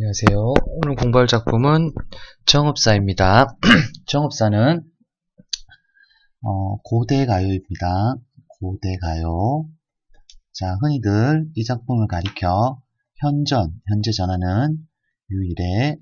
안녕하세요. 오늘 공부할 작품은 정읍사입니다. 정읍사는 고대가요입니다. 고대가요. 자, 흔히들 이 작품을 가리켜 현재 전하는 유일의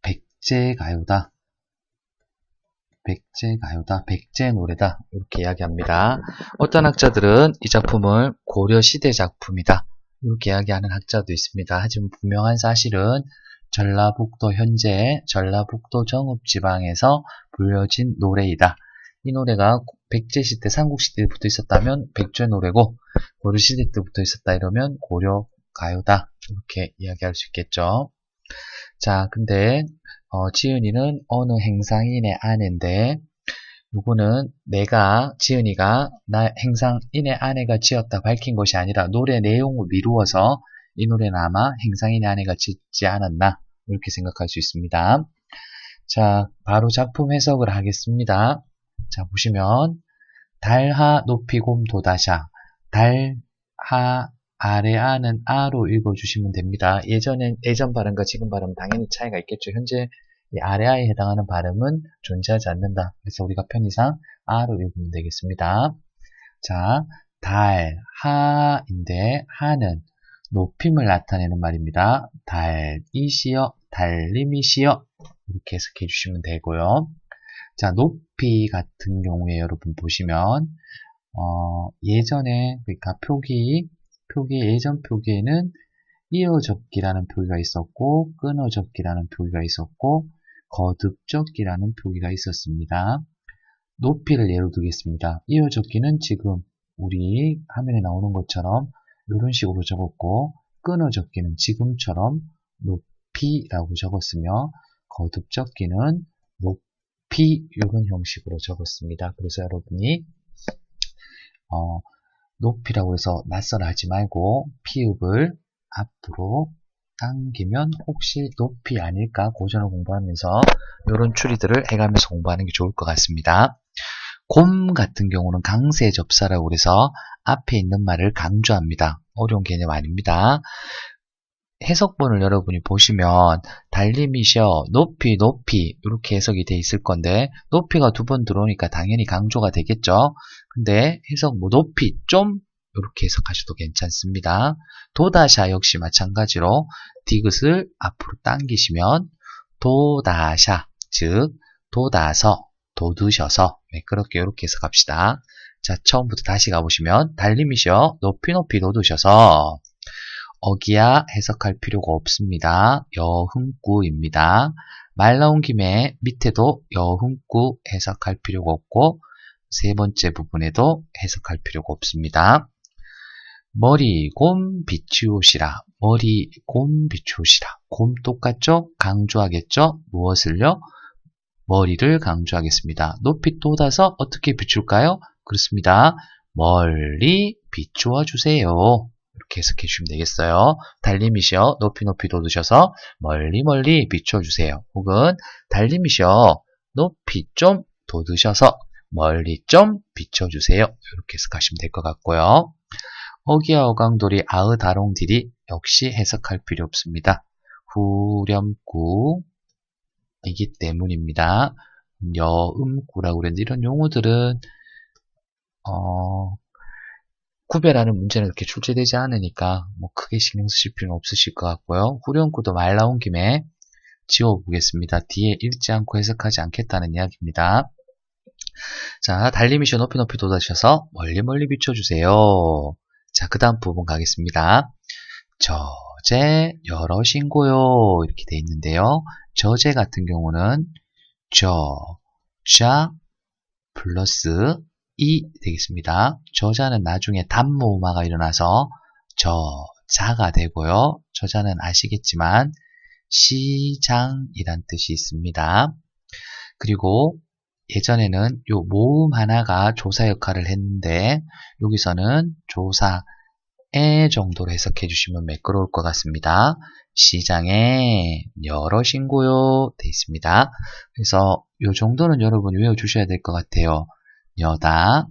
백제가요다. 백제노래다. 이렇게 이야기합니다. 어떤 학자들은 이 작품을 고려시대 작품이다. 이렇게 이야기하는 학자도 있습니다. 하지만 분명한 사실은 전라북도 현재 전라북도 정읍지방에서 불려진 노래이다. 이 노래가 백제시대, 삼국시대부터 있었다면 백제노래고 고려시대 때부터 있었다 이러면 고려가요다. 이렇게 이야기할 수 있겠죠. 자, 근데 지은이는 어느 행상인의 아내인데 요거는 지은이가 행상인의 아내가 지었다 밝힌 것이 아니라 노래 내용을 미루어서 이 노래는 아마 행상인의 아내가 짓지 않았나 이렇게 생각할 수 있습니다. 자, 바로 작품 해석을 하겠습니다. 자, 보시면 달하 높이곰 도다샤 달하 아래아는 아로 읽어주시면 됩니다. 예전 발음과 지금 발음 당연히 차이가 있겠죠. 현재 이 아래아에 해당하는 발음은 존재하지 않는다. 그래서 우리가 편의상 아로 읽으면 되겠습니다. 자, 달하인데 하는 높임을 나타내는 말입니다. 달이시여, 달님이시여 이렇게 해석해 주시면 되고요. 자, 높이 같은 경우에 여러분 보시면 예전에 그러니까 예전 표기에는 이어접기라는 표기가 있었고 끊어접기라는 표기가 있었고 거듭접기라는 표기가 있었습니다. 높이를 예로 두겠습니다. 이어접기는 지금 우리 화면에 나오는 것처럼 이런 식으로 적었고 끊어접기는 지금처럼 높이라고 적었으며 거듭접기는 높이 이런 형식으로 적었습니다. 그래서 여러분이 높이라고 해서 낯설어 하지 말고 피읍을 앞으로 당기면 혹시 높이 아닐까 고전을 공부하면서 이런 추리들을 해가면서 공부하는 게 좋을 것 같습니다. 곰 같은 경우는 강세 접사라고 해서 앞에 있는 말을 강조합니다. 어려운 개념 아닙니다. 해석본을 여러분이 보시면 달님이셔, 높이 이렇게 해석이 돼 있을 건데 높이가 두 번 들어오니까 당연히 강조가 되겠죠. 근데 해석 높이 좀 이렇게 해석하셔도 괜찮습니다. 도다샤 역시 마찬가지로 디귿을 앞으로 당기시면 도다샤 즉 돋아서 돋으셔서 매끄럽게 이렇게 해석합시다. 자, 처음부터 다시 가보시면 달님이셔 높이 돋으셔서 어기야 해석할 필요가 없습니다. 여흥구입니다. 말 나온 김에 밑에도 여흥구 해석할 필요가 없고 세 번째 부분에도 해석할 필요가 없습니다. 머리곰 비추시라. 머리곰 비추시라. 곰 똑같죠? 강조하겠죠? 무엇을요? 머리를 강조하겠습니다. 높이 돋아서 어떻게 비출까요? 그렇습니다. 멀리 비추어 주세요. 이렇게 해석해 주시면 되겠어요. 달님이시여 높이 돋으셔서 멀리 비추어 주세요. 혹은 달님이시여 높이 좀 돋으셔서 멀리 좀 비추어 주세요. 이렇게 해석하시면 될 것 같고요. 어기야 어강돌이 아으다롱딜이 역시 해석할 필요 없습니다. 후렴구이기 때문입니다. 여음구라고 그랬는데 이런 용어들은 구별하는 문제는 그렇게 출제되지 않으니까 크게 신경 쓰실 필요는 없으실 것 같고요. 후렴구도 말 나온 김에 지워보겠습니다. 뒤에 읽지 않고 해석하지 않겠다는 이야기입니다. 자, 달님이셔 높이 돋아셔서 멀리 비춰주세요. 자, 그 다음 부분 가겠습니다. 저제 여러신고요 이렇게 돼 있는데요. 저제 같은 경우는 자 플러스 이 되겠습니다. 저자는 나중에 단모음화가 일어나서 저자가 되고요. 저자는 아시겠지만 시장이란 뜻이 있습니다. 그리고 예전에는 요 모음 하나가 조사 역할을 했는데 여기서는 조사에 정도로 해석해 주시면 매끄러울 것 같습니다. 시장에 여러 신고요 돼 있습니다. 그래서 요 정도는 여러분 외워주셔야 될 것 같아요. 여다,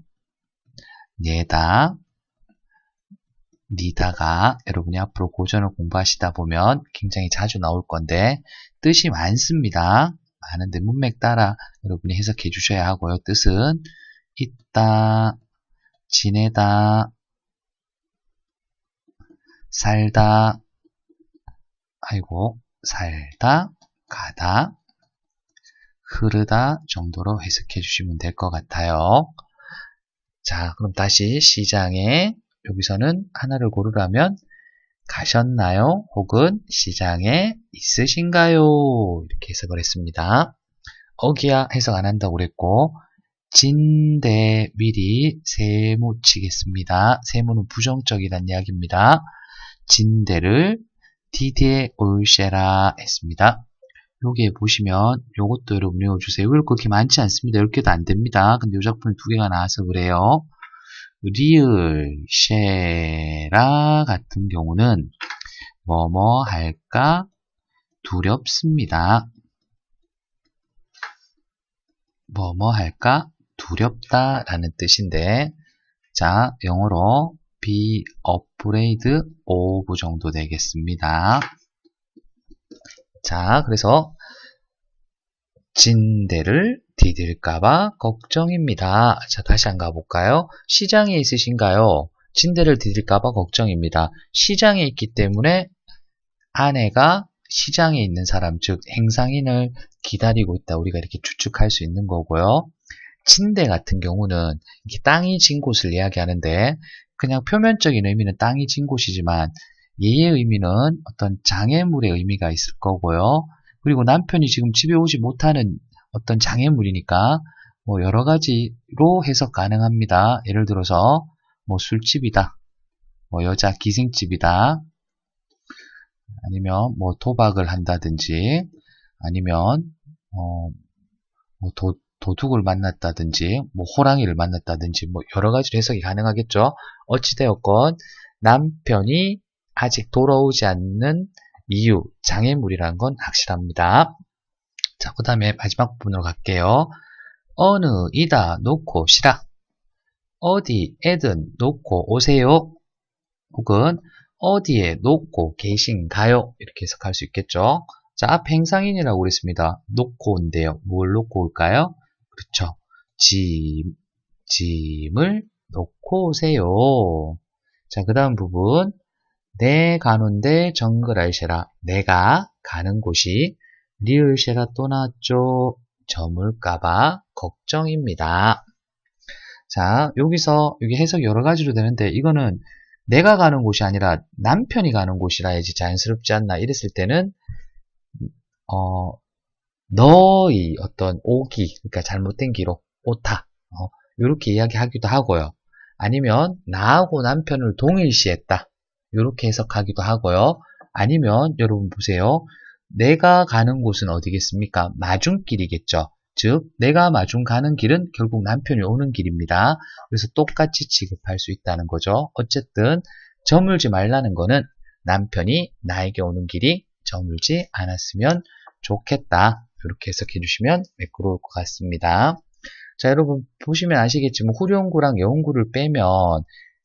예다, 니다가 여러분이 앞으로 고전을 공부하시다 보면 굉장히 자주 나올 건데 뜻이 많습니다. 많은데 문맥 따라 여러분이 해석해 주셔야 하고요. 뜻은 있다, 지내다, 살다, 살다, 가다, 흐르다 정도로 해석해 주시면 될 것 같아요. 자, 그럼 다시 시장에 여기서는 하나를 고르라면 가셨나요? 혹은 시장에 있으신가요? 이렇게 해석을 했습니다. 어기야 해석 안 한다고 그랬고 진대 미리 세모 치겠습니다. 세모는 부정적이란 이야기입니다. 진대를 디디에 올셰라 했습니다. 여기에 보시면 요것도 여러분 외워주세요. 외울 거 그렇게 많지 않습니다. 10개도 안 됩니다. 근데 이 작품이 2개가 나와서 그래요. 리을, 쉐라 같은 경우는 뭐뭐 할까 두렵습니다. 뭐뭐 할까 두렵다 라는 뜻인데 자 영어로 be afraid of 정도 되겠습니다. 자 그래서 진대를 디딜까봐 걱정입니다. 자 다시 한번 가볼까요? 시장에 있으신가요? 진대를 디딜까봐 걱정입니다. 시장에 있기 때문에 아내가 시장에 있는 사람, 즉 행상인을 기다리고 있다. 우리가 이렇게 추측할 수 있는 거고요. 진대 같은 경우는 이렇게 땅이 진 곳을 이야기하는데 그냥 표면적인 의미는 땅이 진 곳이지만 얘의 의미는 어떤 장애물의 의미가 있을 거고요. 그리고 남편이 지금 집에 오지 못하는 어떤 장애물이니까 뭐 여러 가지로 해석 가능합니다. 예를 들어서 뭐 술집이다, 뭐 여자 기생집이다, 아니면 뭐 도박을 한다든지, 아니면 뭐 도둑을 만났다든지, 뭐 호랑이를 만났다든지, 뭐 여러 가지로 해석이 가능하겠죠. 어찌되었건 남편이 아직 돌아오지 않는 이유, 장애물이라는 건 확실합니다. 자, 그 다음에 마지막 부분으로 갈게요. 어느 이다 놓고 시라. 어디에든 놓고 오세요. 혹은 어디에 놓고 계신가요? 이렇게 해석할 수 있겠죠. 자, 앞 행상인이라고 그랬습니다. 놓고 온대요. 뭘 놓고 올까요? 그렇죠. 짐을 놓고 오세요. 자, 그 다음 부분. 내 가는데 정글알쉐라. 내가 가는 곳이 리을쉐라 또 나왔죠. 저물까봐 걱정입니다. 자, 여기서 여기 해석이 여러 가지로 되는데 이거는 내가 가는 곳이 아니라 남편이 가는 곳이라야지 자연스럽지 않나 이랬을 때는 너의 어떤 오기, 그러니까 잘못된 기로 오타 이렇게 이야기하기도 하고요. 아니면 나하고 남편을 동일시했다 이렇게 해석하기도 하고요. 아니면 여러분 보세요. 내가 가는 곳은 어디겠습니까? 마중길이겠죠. 즉 내가 마중 가는 길은 결국 남편이 오는 길입니다. 그래서 똑같이 취급할 수 있다는 거죠. 어쨌든 저물지 말라는 거는 남편이 나에게 오는 길이 저물지 않았으면 좋겠다. 이렇게 해석해 주시면 매끄러울 것 같습니다. 자, 여러분 보시면 아시겠지만 후룡구랑 여운구를 빼면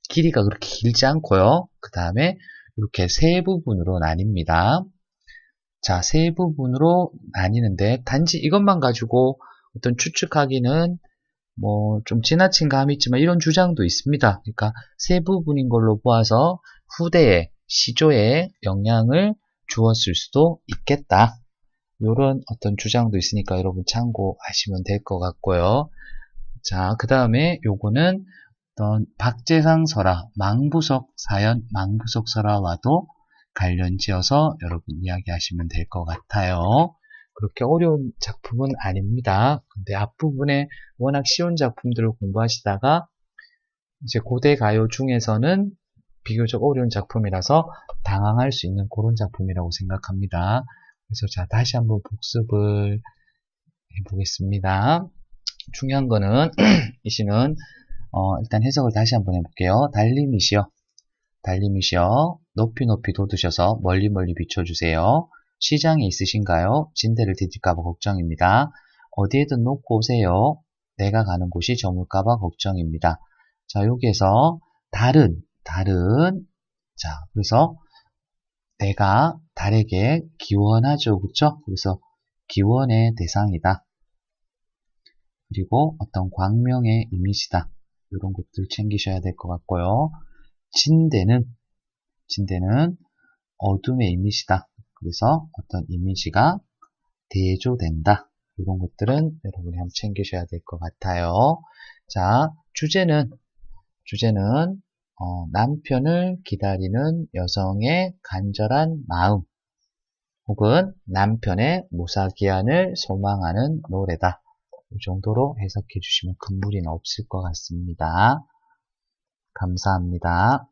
길이가 그렇게 길지 않고요. 그 다음에 이렇게 세 부분으로 나뉩니다. 자, 세 부분으로 나뉘는데 단지 이것만 가지고 어떤 추측하기는 뭐 좀 지나친 감이 있지만 이런 주장도 있습니다. 그러니까 세 부분인 걸로 보아서 후대에 시조에 영향을 주었을 수도 있겠다. 이런 어떤 주장도 있으니까 여러분 참고하시면 될 것 같고요. 자, 그 다음에 요거는 어떤 박재상 설화, 망부석 사연, 망부석 설화와도 관련지어서 여러분 이야기하시면 될 것 같아요. 그렇게 어려운 작품은 아닙니다. 근데 앞부분에 워낙 쉬운 작품들을 공부하시다가 이제 고대 가요 중에서는 비교적 어려운 작품이라서 당황할 수 있는 그런 작품이라고 생각합니다. 그래서 자, 다시 한번 복습을 해보겠습니다. 중요한 거는 이 시는 일단 해석을 다시 한번 해볼게요. 달님이시여, 달님이시여, 높이 높이 돋으셔서 멀리 멀리 비춰주세요. 시장에 있으신가요? 진대를 디딜까봐 걱정입니다. 어디에든 놓고 오세요. 내가 가는 곳이 저물까봐 걱정입니다. 자, 여기에서 달은 자, 그래서 내가 달에게 기원하죠. 그쵸? 그래서 기원의 대상이다. 그리고 어떤 광명의 이미지다. 이런 것들 챙기셔야 될 것 같고요. 진대는 어둠의 이미지다. 그래서 어떤 이미지가 대조된다. 이런 것들은 여러분이 한번 챙기셔야 될 것 같아요. 자, 주제는 남편을 기다리는 여성의 간절한 마음 혹은 남편의 무사기한을 소망하는 노래다. 이 정도로 해석해 주시면 큰 무리는 없을 것 같습니다. 감사합니다.